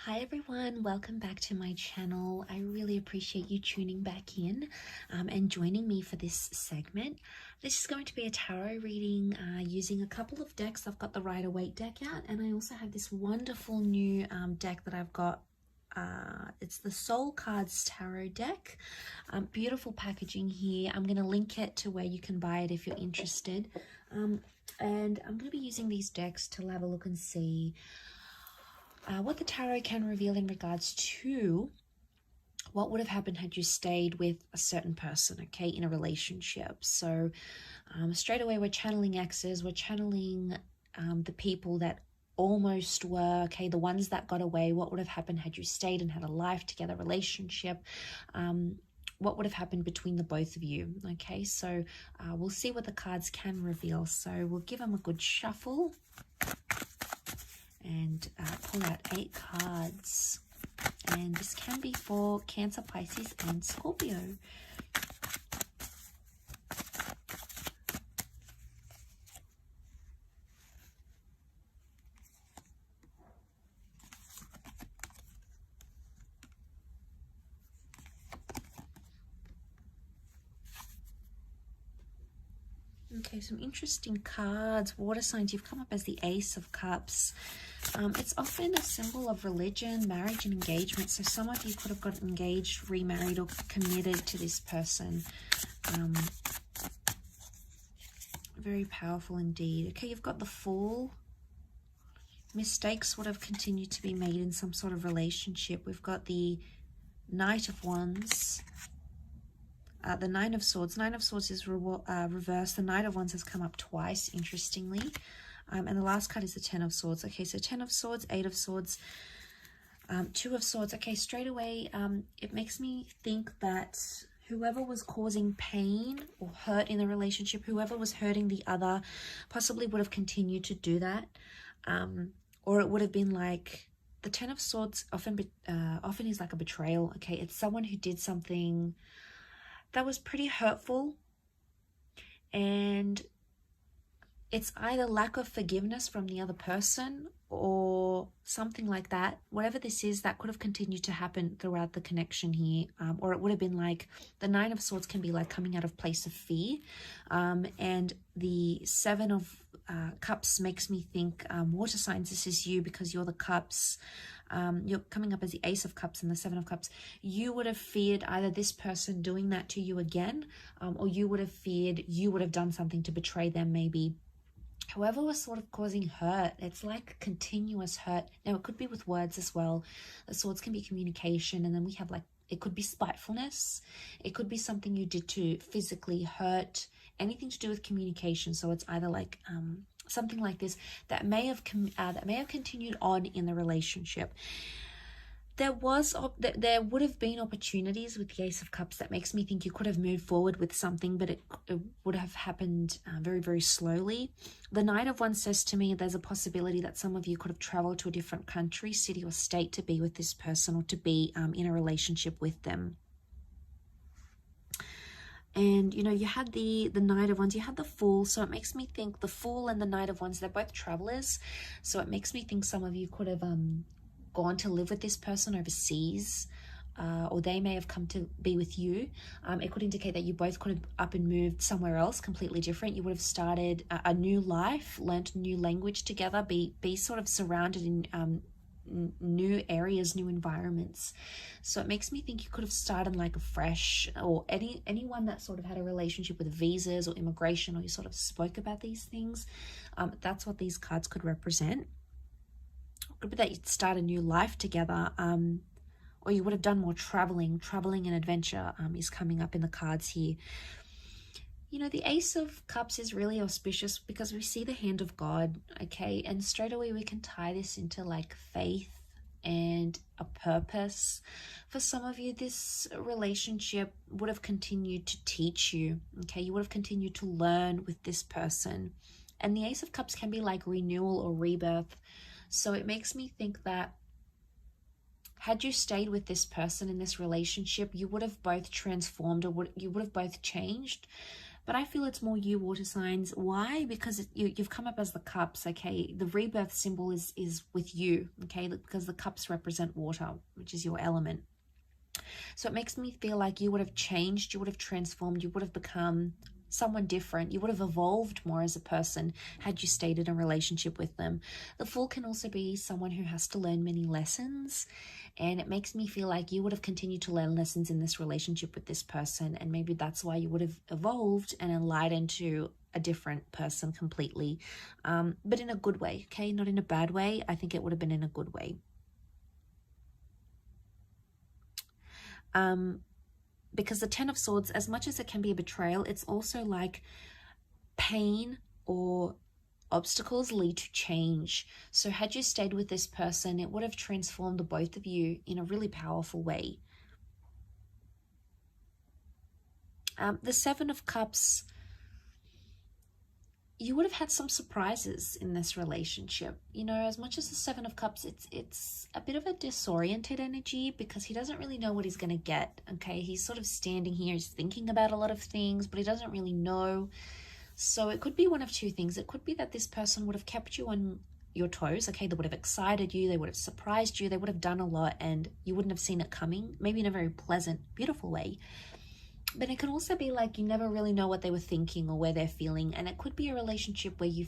Hi everyone, welcome back to my channel. I really appreciate you tuning back in and joining me for this segment. This is going to be a tarot reading using a couple of decks. I've got the Rider-Waite deck out, and I also have this wonderful new deck that I've got. It's the Soul Cards Tarot deck. Beautiful packaging here. I'm going to link it to where you can buy it if you're interested. And I'm going to be using these decks to have a look and see what the tarot can reveal in regards to what would have happened had you stayed with a certain person, okay, in a relationship. So straight away we're channeling exes, we're channeling the people that almost were, okay, the ones that got away. What would have happened had you stayed and had a life together, relationship? What would have happened between the both of you? Okay, so we'll see what the cards can reveal. So we'll give them a good shuffle and pull out 8 cards, and this can be for Cancer, Pisces and Scorpio. Okay, some interesting cards. Water signs, you've come up as the Ace of Cups. It's often a symbol of religion, marriage and engagement. So some of you could have got engaged, remarried or committed to this person. Very powerful indeed. Okay, you've got the Fool. Mistakes would have continued to be made in some sort of relationship. We've got the Knight of Wands. The Nine of Swords. Nine of Swords is reversed. The Knight of Wands has come up twice, interestingly. And the last card is the Ten of Swords. Okay, so 10 of Swords, 8 of Swords, 2 of Swords. Okay, straight away, it makes me think that whoever was causing pain or hurt in the relationship, whoever was hurting the other, possibly would have continued to do that. Or it would have been like, the Ten of Swords often is like a betrayal. Okay, it's someone who did something that was pretty hurtful, and it's either lack of forgiveness from the other person or something like that. Whatever this is, that could have continued to happen throughout the connection here. Or it would have been like, the Nine of Swords can be like coming out of place of fear. And the Seven of Cups makes me think, water signs, this is you because you're the Cups. You're coming up as the Ace of Cups and the Seven of Cups. You would have feared either this person doing that to you again, or you would have feared you would have done something to betray them maybe. Whoever was sort of causing hurt, it's like continuous hurt. Now, it could be with words as well. The swords can be communication, and then we have like, it could be spitefulness. It could be something you did to physically hurt, anything to do with communication. So it's either like something like this that may have continued on in the relationship. There would have been opportunities with the Ace of Cups that makes me think you could have moved forward with something, but it would have happened very, very slowly. The Knight of Wands says to me there's a possibility that some of you could have traveled to a different country, city or state to be with this person or to be in a relationship with them. And, you know, you had the Knight of Wands, you had the Fool. So it makes me think the Fool and the Knight of Wands, they're both travelers. So it makes me think some of you could have gone to live with this person overseas, or they may have come to be with you. It could indicate that you both could have up and moved somewhere else completely different. You would have started a new life, learned a new language together, be sort of surrounded in new areas, new environments. So it makes me think you could have started like a fresh, or anyone that sort of had a relationship with visas or immigration, or you sort of spoke about these things. That's what these cards could represent. Could be that you'd start a new life together, or you would have done more traveling and adventure is coming up in the cards here. You know, the Ace of Cups is really auspicious because we see the hand of God, okay? And straight away we can tie this into like faith and a purpose. For some of you, this relationship would have continued to teach you, okay? You would have continued to learn with this person. And the Ace of Cups can be like renewal or rebirth. So it makes me think that had you stayed with this person in this relationship, you would have both transformed, or you would have both changed. But I feel it's more you, water signs. Why? Because you've come up as the cups, okay? The rebirth symbol is with you, okay? Because the cups represent water, which is your element. So it makes me feel like you would have changed, you would have transformed, you would have become someone different. You would have evolved more as a person had you stayed in a relationship with them. The Fool can also be someone who has to learn many lessons, and it makes me feel like you would have continued to learn lessons in this relationship with this person, and maybe that's why you would have evolved and enlightened to a different person completely, but in a good way, okay? Not in a bad way. I think it would have been in a good way. Because the Ten of Swords, as much as it can be a betrayal, it's also like pain or obstacles lead to change. So had you stayed with this person, it would have transformed the both of you in a really powerful way. The Seven of Cups, you would have had some surprises in this relationship. You know, as much as the Seven of Cups, it's a bit of a disoriented energy because he doesn't really know what he's going to get, okay? He's sort of standing here, he's thinking about a lot of things, but he doesn't really know. So it could be one of two things. It could be that this person would have kept you on your toes, okay? They would have excited you, they would have surprised you, they would have done a lot, and you wouldn't have seen it coming, maybe in a very pleasant, beautiful way. But it can also be like you never really know what they were thinking or where they're feeling. And it could be a relationship where you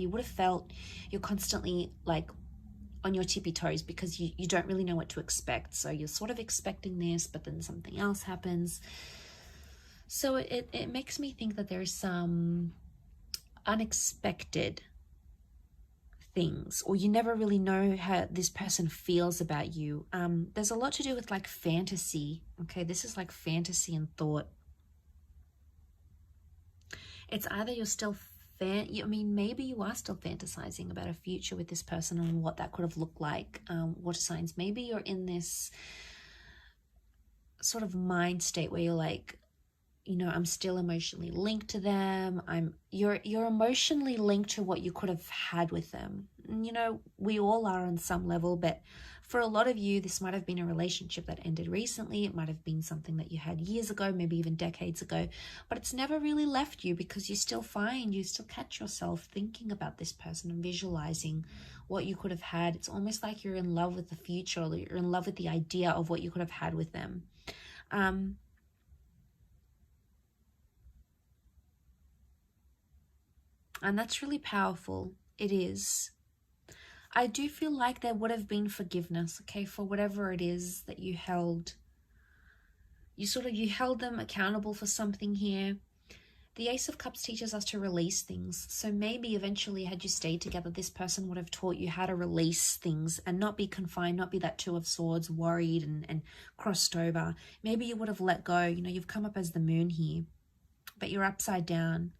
would have felt you're constantly like on your tippy toes because you don't really know what to expect. So you're sort of expecting this, but then something else happens. So it makes me think that there is some unexpected things, or you never really know how this person feels about you. There's a lot to do with like fantasy, okay? This is like fantasy and thought. It's either you're still maybe you are still fantasizing about a future with this person and what that could have looked like. Water signs, maybe you're in this sort of mind state where you're like, you know, I'm still emotionally linked to them. You're emotionally linked to what you could have had with them. And, you know, we all are on some level, but for a lot of you, this might have been a relationship that ended recently. It might have been something that you had years ago, maybe even decades ago, but it's never really left you because you still catch yourself thinking about this person and visualizing what you could have had. It's almost like you're in love with the future, or you're in love with the idea of what you could have had with them. And that's really powerful. It is. I do feel like there would have been forgiveness, okay, for whatever it is that you held. You held them accountable for something here. The Ace of Cups teaches us to release things. So maybe eventually, had you stayed together, this person would have taught you how to release things and not be confined, not be that Two of Swords, worried and crossed over. Maybe you would have let go. You know, you've come up as the Moon here, but you're upside down.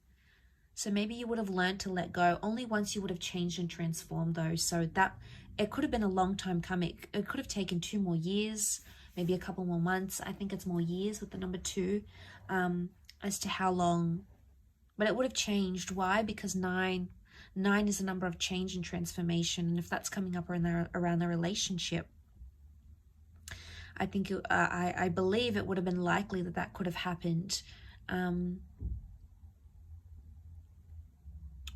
So maybe you would have learned to let go only once you would have changed and transformed those. So that it could have been a long time coming. It could have taken 2 more years, maybe a couple more months. I think it's more years with the number 2, as to how long. But it would have changed. Why? Because 9 is a number of change and transformation. And if that's coming up around the relationship, I think I believe it would have been likely that could have happened.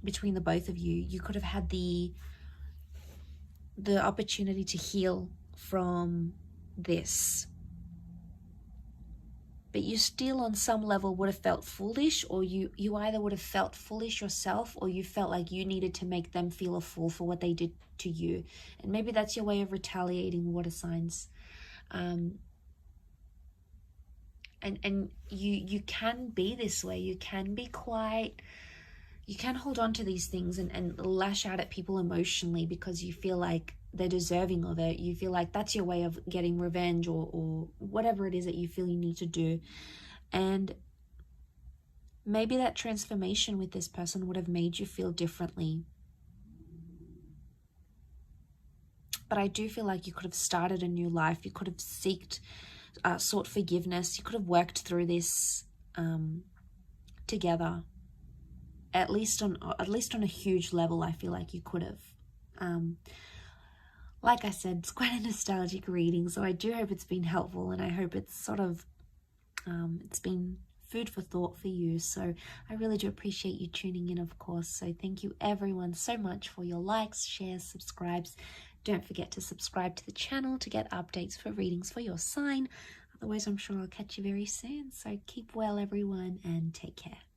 Between the both of you, you could have had the opportunity to heal from this, but you still on some level would have felt foolish, or you either would have felt foolish yourself, or you felt like you needed to make them feel a fool for what they did to you. And maybe that's your way of retaliating, water signs. And you can be this way. You can be quite, you can hold on to these things and lash out at people emotionally because you feel like they're deserving of it. You feel like that's your way of getting revenge or whatever it is that you feel you need to do. And maybe that transformation with this person would have made you feel differently. But I do feel like you could have started a new life. You could have sought forgiveness. You could have worked through this together. At least on a huge level, I feel like you could have. Like I said, it's quite a nostalgic reading, so I do hope it's been helpful, and I hope it's sort of it's been food for thought for you. So I really do appreciate you tuning in, of course. So thank you everyone so much for your likes, shares, subscribes. Don't forget to subscribe to the channel to get updates for readings for your sign. Otherwise, I'm sure I'll catch you very soon. So keep well, everyone, and take care.